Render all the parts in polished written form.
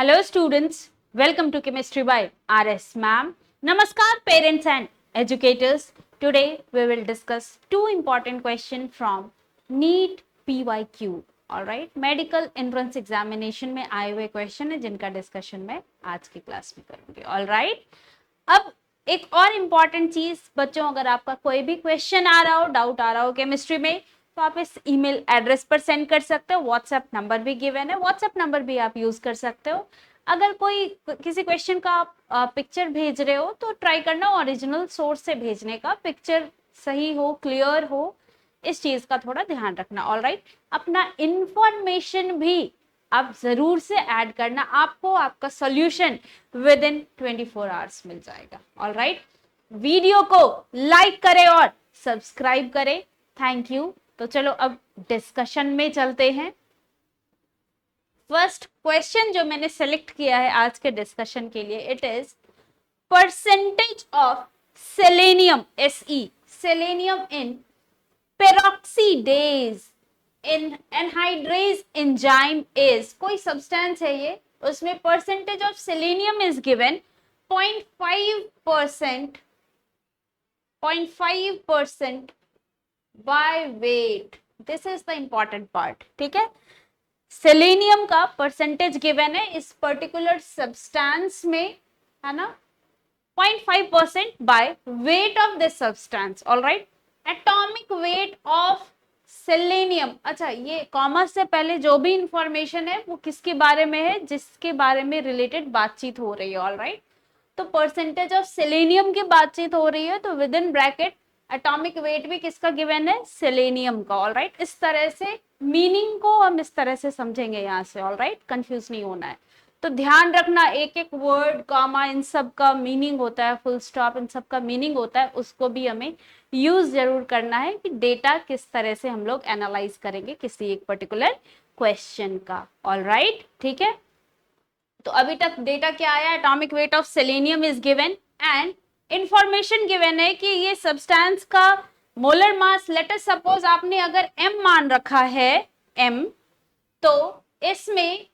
Hello students, welcome to Chemistry by RS Ma'am. Namaskar parents and educators. Today we will discuss two important questions from NEET PYQ. Alright, medical entrance examination में आए हुए question है जिनका discussion मैं आज की class में करूंगी. ऑलराइट, अब एक और इम्पॉर्टेंट चीज बच्चों, अगर आपका कोई भी क्वेश्चन आ रहा हो, डाउट आ रहा हो केमिस्ट्री में, तो आप इस ईमेल एड्रेस पर सेंड कर सकते हो. व्हाट्सएप नंबर भी गिवन है, व्हाट्सएप नंबर भी आप यूज कर सकते हो. अगर कोई किसी क्वेश्चन का आप पिक्चर भेज रहे हो तो ट्राई करना ओरिजिनल सोर्स से भेजने का, पिक्चर सही हो, क्लियर हो, इस चीज का थोड़ा ध्यान रखना. ऑलराइट, अपना इंफॉर्मेशन भी आप जरूर से ऐड करना, आपको आपका सॉल्यूशन विद इन 24 आवर्स मिल जाएगा. ऑलराइट, वीडियो को लाइक करें और सब्सक्राइब करें. Thank you. तो चलो अब डिस्कशन में चलते हैं. फर्स्ट क्वेश्चन जो मैंने सेलेक्ट किया है आज के डिस्कशन के लिए, it is percentage of selenium, selenium in peroxidase in anhydrase enzyme is. कोई सब्सटेंस है ये, उसमें percentage of selenium is given 0.5% by weight. This is the important part. ठीक है, सेलेनियम का परसेंटेज गिवन है इस पर्टिकुलर सब्सटेंस में, है ना, 0.5% by weight of this substance. Alright, atomic weight of selenium. अच्छा, ये कॉमा से पहले जो भी इंफॉर्मेशन है वो किसके बारे में है, जिसके बारे में रिलेटेड बातचीत हो रही है. ऑलराइट, तो परसेंटेज ऑफ सेलेनियम की बातचीत हो रही है, तो with in bracket atomic weight भी किसका गिवन है, सेलेनियम का. ऑलराइट, इस तरह से मीनिंग को हम इस तरह से समझेंगे यहाँ से. ऑलराइट, कंफ्यूज नहीं होना है. तो ध्यान रखना, एक एक वर्ड, कॉमा, इन सब का मीनिंग होता है, फुल स्टॉप, इन सब का मीनिंग होता है, उसको भी हमें यूज जरूर करना है कि डेटा किस तरह से हम लोग एनालाइज करेंगे किसी एक पर्टिकुलर क्वेश्चन का. ऑलराइट, ठीक है. तो अभी तक डेटा क्या आया, atomic weight of selenium is given and information given है कि ये सब्सटेंस का molar mass, let us suppose आपने अगर m मान रखा है, m, तो इसमें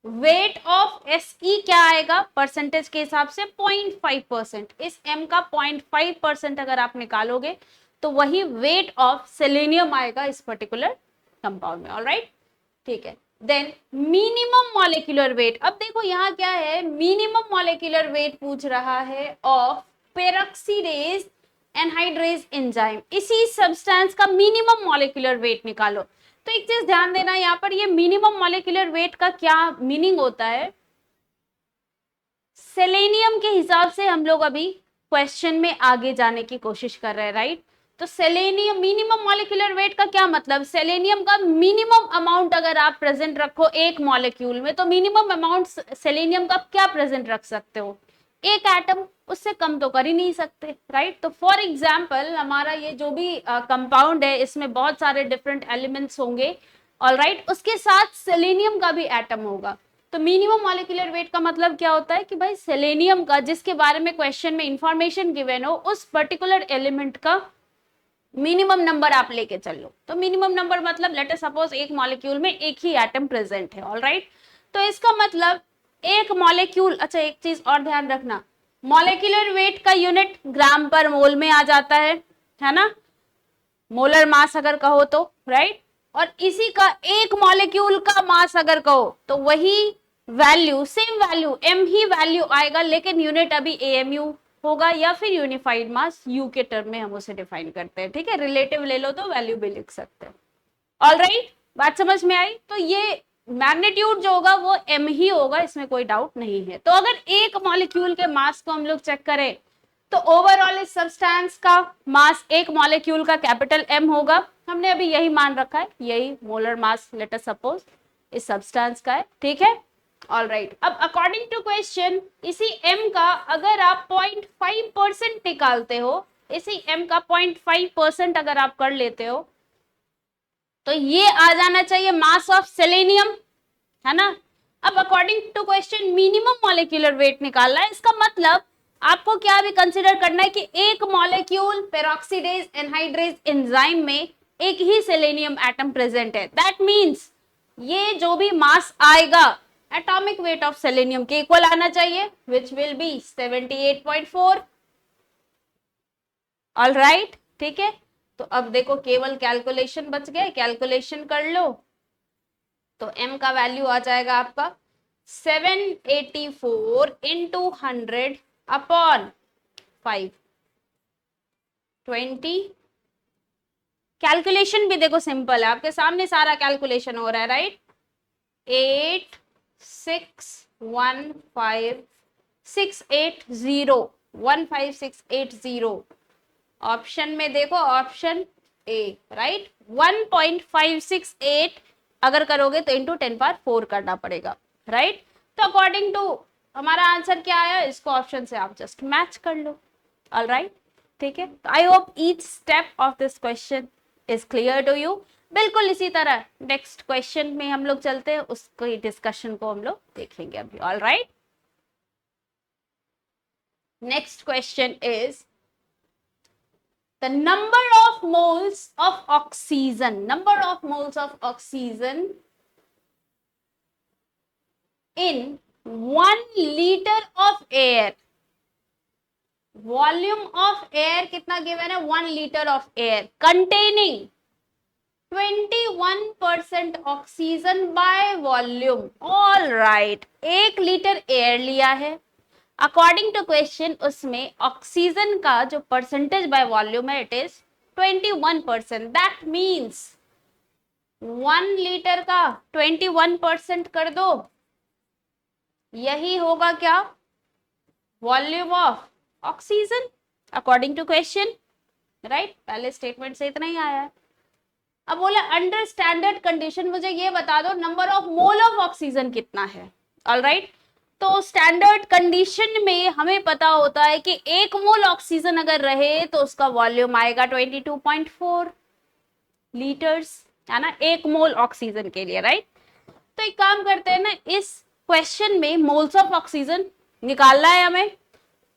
वेट ऑफ Se क्या आएगा, परसेंटेज के हिसाब से 0.5%. इस m का 0.5% अगर आप निकालोगे तो वही वेट ऑफ सेलेनियम आएगा इस पर्टिकुलर कंपाउंड में. ऑलराइट, ठीक है. Then minimum molecular weight. अब देखो यहाँ क्या है, मिनिमम मॉलिक्यूलर वेट पूछ रहा है ऑफ पेरोक्सीडेज एनहाइड्रेज एंजाइम. इसी सब्सटेंस का मिनिमम मॉलिक्यूलर वेट निकालो. तो एक चीज ध्यान देना, यहाँ पर ये मिनिमम मॉलिक्यूलर वेट का क्या मीनिंग होता है, सेलेनियम के हिसाब से हम लोग अभी क्वेश्चन में आगे जाने की कोशिश कर रहे हैं. राइट, तो सेलेनियम मिनिमम मॉलिक्यूलर वेट का क्या मतलब, सेलेनियम का मिनिमम अमाउंट अगर आप प्रेजेंट रखो एक मॉलिक्यूल में, तो मिनिमम अमाउंट सेलेनियम का क्या प्रेजेंट रख सकते हो, एक एटम, उससे कम तो कर ही नहीं सकते. राइट, तो फॉर एग्जांपल हमारा ये जो भी कंपाउंड है, इसमें बहुत सारे डिफरेंट एलिमेंट्स होंगे. ऑलराइट, उसके साथ सेलेनियम का भी एटम होगा. तो मिनिमम मॉलिक्यूलर वेट का मतलब क्या होता है कि भाई सेलेनियम का, जिसके बारे में क्वेश्चन में इंफॉर्मेशन गिवन हो, उस पर्टिकुलर एलिमेंट का मिनिमम नंबर आप लेके चल लो. तो मिनिमम नंबर मतलब लेट अस सपोज एक मॉलिक्यूल में एक ही एटम प्रेजेंट है. ऑलराइट, तो इसका मतलब एक मॉलिक्यूल. अच्छा, एक चीज और ध्यान रखना, मॉलिक्यूलर वेट का यूनिट ग्राम पर मोल में आ जाता है ना, मोलर मास अगर कहो तो. राइट, और इसी का एक मॉलिक्यूल का मास अगर कहो तो वही वैल्यू, सेम वैल्यू, m ही वैल्यू आएगा, लेकिन यूनिट अभी AMU होगा या फिर यूनिफाइड मास, यू के टर्म में हम उसे डिफाइन करते हैं. ठीक है, रिलेटिव ले लो तो वैल्यू भी लिख सकते हैं. ऑलराइट, बात समझ में आई. तो ये मैग्नीट्यूड जो होगा वो m ही होगा, इसमें कोई डाउट नहीं है. तो अगर एक मॉलिक्यूल के मास को हम लोग चेक करें तो ओवरऑल इस सब्सटेंस का मास एक मॉलिक्यूल का कैपिटल M होगा. हमने अभी यही मान रखा है, यही molar mass let us suppose इस सब्सटेंस का है. ठीक है, ऑलराइट. अब अकॉर्डिंग टू क्वेश्चन, इसी m का अगर आप 0.5% निकालते हो, इसी m का 0.5% अगर आप कर लेते हो, तो ये आ जाना चाहिए मास ऑफ सेलेनियम, है ना. अब according to question minimum molecular weight निकालना है, इसका मतलब आपको क्या भी कंसिडर करना है कि एक मॉलिक्यूल पेरोक्सीडेज एनहाइड्रेज एंजाइम में एक ही सेलेनियम एटम प्रेजेंट है. दैट मींस ये जो भी मास आएगा एटॉमिक वेट ऑफ सेलेनियम के इक्वल आना चाहिए, which will be 78.4। All right, ठीक है। तो अब देखो केवल कैलकुलेशन बच गए, कैलकुलेशन कर लो। तो m का वैल्यू आ जाएगा आपका 784 इंटू 100 अपॉन 520। कैलकुलेशन भी देखो सिंपल है, आपके सामने सारा कैलकुलेशन हो रहा है, राइट। 15680 ऑप्शन में देखो, ऑप्शन ए, राइट। 1.568 अगर करोगे तो इंटू 10⁴ करना पड़ेगा, राइट। तो अकॉर्डिंग टू हमारा आंसर क्या आया, इसको ऑप्शन से आप जस्ट मैच कर लो। ऑल राइट, ठीक है। तो I hope each step of this question is clear to you. बिल्कुल इसी तरह नेक्स्ट क्वेश्चन में हम लोग चलते हैं, उसको डिस्कशन को हम लोग देखेंगे अभी। All right, next question is the number of moles of oxygen in 1 liter of air। Volume of air कितना गिवन है, 1 litre of air containing 21% oxygen by volume. All right, 1 litre air लिया है। According to question उसमें oxygen का जो percentage by volume है it is 21%। That means 1 litre का 21% कर दो, यही होगा क्या, volume of oxygen according to question, right. पहले स्टेटमेंट से इतना ही आया है। अब बोला अंडर स्टैंडर्ड कंडीशन मुझे ये बता दो number of mole of oxygen कितना है। ऑल राइट, तो स्टैंडर्ड कंडीशन में हमें पता होता है कि 1 मोल ऑक्सीजन अगर रहे तो उसका वॉल्यूम आएगा 22.4 लीटर्स, है ना, 1 मोल ऑक्सीजन के लिए, राइट। तो एक काम करते हैं ना, इस क्वेश्चन में मोल्स ऑफ ऑक्सीजन निकालना है हमें।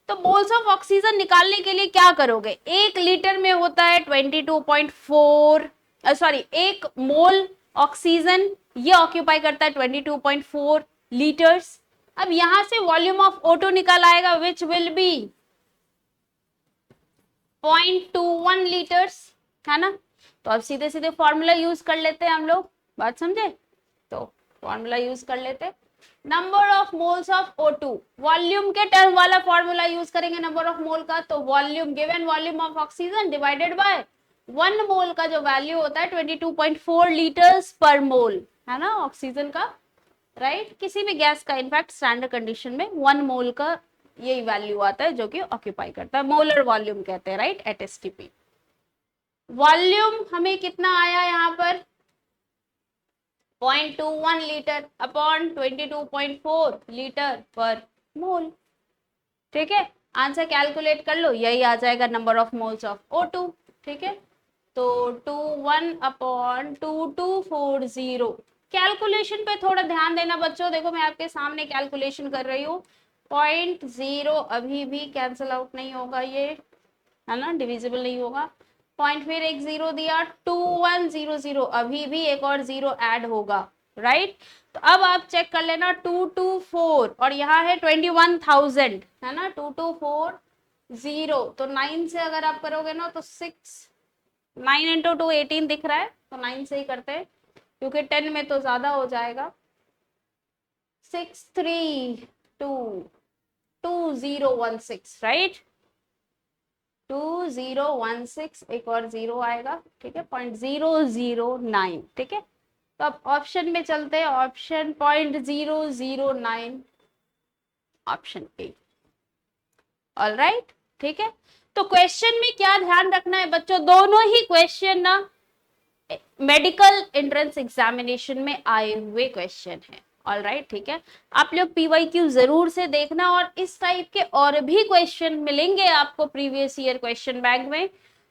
तो मोल्स ऑफ ऑक्सीजन निकालने के लिए क्या करोगे, 1 लीटर में होता है 22.4, सॉरी 1 मोल ऑक्सीजन ये ऑक्यूपाई करता है 22.4 लीटर्स। अब यहां से वॉल्यूम ऑफ O2 निकल आएगा विच विल बी 0.21 लीटर्स, है ना। तो अब सीधे सीधे फॉर्मूला यूज कर लेते हैं हम लोग, बात समझे। तो फॉर्मूला यूज कर लेते, number of moles of O2, volume के टर्म वाला फॉर्मूला यूज करेंगे नंबर ऑफ मोल का। तो volume given volume of oxygen divided by 1 मोल का जो वैल्यू होता है 22.4 लीटर्स पर मोल, है ना, ऑक्सीजन का, राइट। किसी भी गैस का इनफैक्ट स्टैंडर्ड कंडीशन में 1 मोल का यही वैल्यू आता है जो कि ऑक्यूपाई करता है, मोलर वॉल्यूम कहते हैं, राइट, एट एसटीपी। वॉल्यूम हमें कितना आया यहाँ पर 0.21 लीटर अपॉन 22.4 लीटर पर मोल, ठीक है। आंसर कैलकुलेट कर लो, यही आ जाएगा number of moles of O2, ठीक है। तो 21 अपॉन 2240। कैलकुलेशन पे थोड़ा ध्यान देना बच्चों, देखो मैं आपके सामने कैलकुलेशन कर रही हूँ। 0.0 अभी भी कैंसिल आउट नहीं होगा, ये है ना, डिविजिबल नहीं होगा। पॉइंट फिर एक 0 दिया, 2100 अभी भी एक और 0 ऐड होगा, राइट। तो अब आप चेक कर लेना 224 और यहाँ है 21,000, है ना, 2240। तो 9 से अगर आप करोगे ना तो 9 इंटू 2 18 दिख रहा है, तो 9 से ही करते हैं क्योंकि 10 में तो ज्यादा हो जाएगा। 6322016, राइट, 2016 एक और 0 आएगा, ठीक है, 0.009, ठीक है। तो अब ऑप्शन में चलते हैं, option 0.009 option A. All right, ठीक है। तो क्वेश्चन में क्या ध्यान रखना है बच्चों, दोनों ही क्वेश्चन ना मेडिकल एंट्रेंस एग्जामिनेशन में आए हुए क्वेश्चन है। ऑल राइट, ठीक है। आप लोग पीवाईक्यू जरूर से देखना, और इस टाइप के और भी क्वेश्चन मिलेंगे आपको प्रीवियस ईयर क्वेश्चन बैंक में।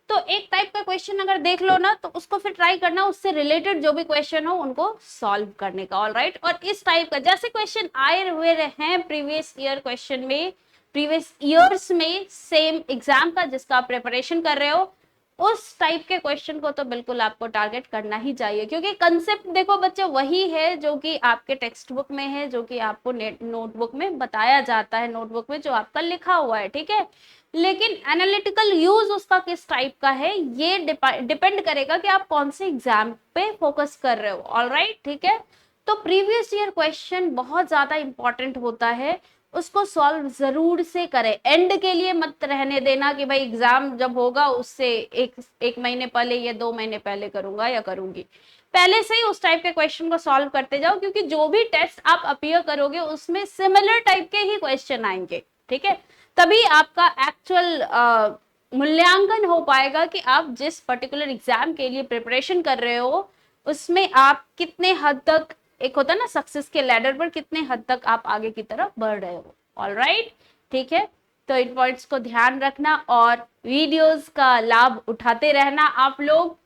तो एक टाइप का क्वेश्चन अगर देख लो ना तो उसको फिर ट्राई करना, उससे रिलेटेड जो भी क्वेश्चन हो उनको सॉल्व करने का। ऑल राइट, और इस टाइप का जैसे क्वेश्चन आए हुए हैं प्रीवियस ईयर क्वेश्चन में, प्रीवियस ईयर्स में सेम एग्जाम का जिसका आप प्रिपरेशन कर रहे हो, उस टाइप के क्वेश्चन को तो बिल्कुल आपको टारगेट करना ही चाहिए, क्योंकि कंसेप्ट देखो बच्चे वही है जो कि आपके टेक्स्ट बुक में है, जो कि आपको नोटबुक में बताया जाता है, नोटबुक में जो आपका लिखा हुआ है, ठीक है। लेकिन एनालिटिकल यूज उसका किस टाइप का है ये डिपेंड करेगा कि आप कौन से एग्जाम पे फोकस कर रहे हो। ऑलराइट, ठीक है। तो प्रीवियस ईयर क्वेश्चन बहुत ज्यादा इंपॉर्टेंट होता है, उसको सॉल्व जरूर से करें। एंड के लिए मत रहने देना कि भाई एग्जाम जब होगा उससे एक महीने पहले या 2 महीने पहले करूंगा या करूंगी। पहले से ही उस टाइप के क्वेश्चन को सॉल्व करते जाओ, क्योंकि जो भी टेस्ट आप अपीयर करोगे उसमें सिमिलर टाइप के ही क्वेश्चन आएंगे, ठीक है। तभी आपका एक्चुअल मूल्यांकन हो पाएगा कि आप जिस पर्टिकुलर एग्जाम के लिए प्रिपरेशन कर रहे हो उसमें आप कितने हद तक, एक होता है ना सक्सेस के लैडर पर, कितने हद तक आप आगे की तरफ बढ़ रहे हो। ऑलराइट, ठीक है। तो इन पॉइंट्स को ध्यान रखना और वीडियोस का लाभ उठाते रहना आप लोग।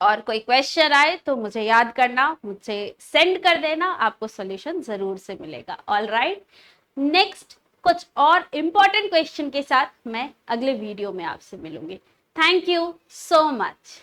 और कोई क्वेश्चन आए तो मुझे याद करना, मुझे सेंड कर देना, आपको सॉल्यूशन जरूर से मिलेगा। ऑलराइट, नेक्स्ट कुछ और इंपॉर्टेंट क्वेश्चन के साथ मैं अगले वीडियो में आपसे मिलूंगी। Thank you so much.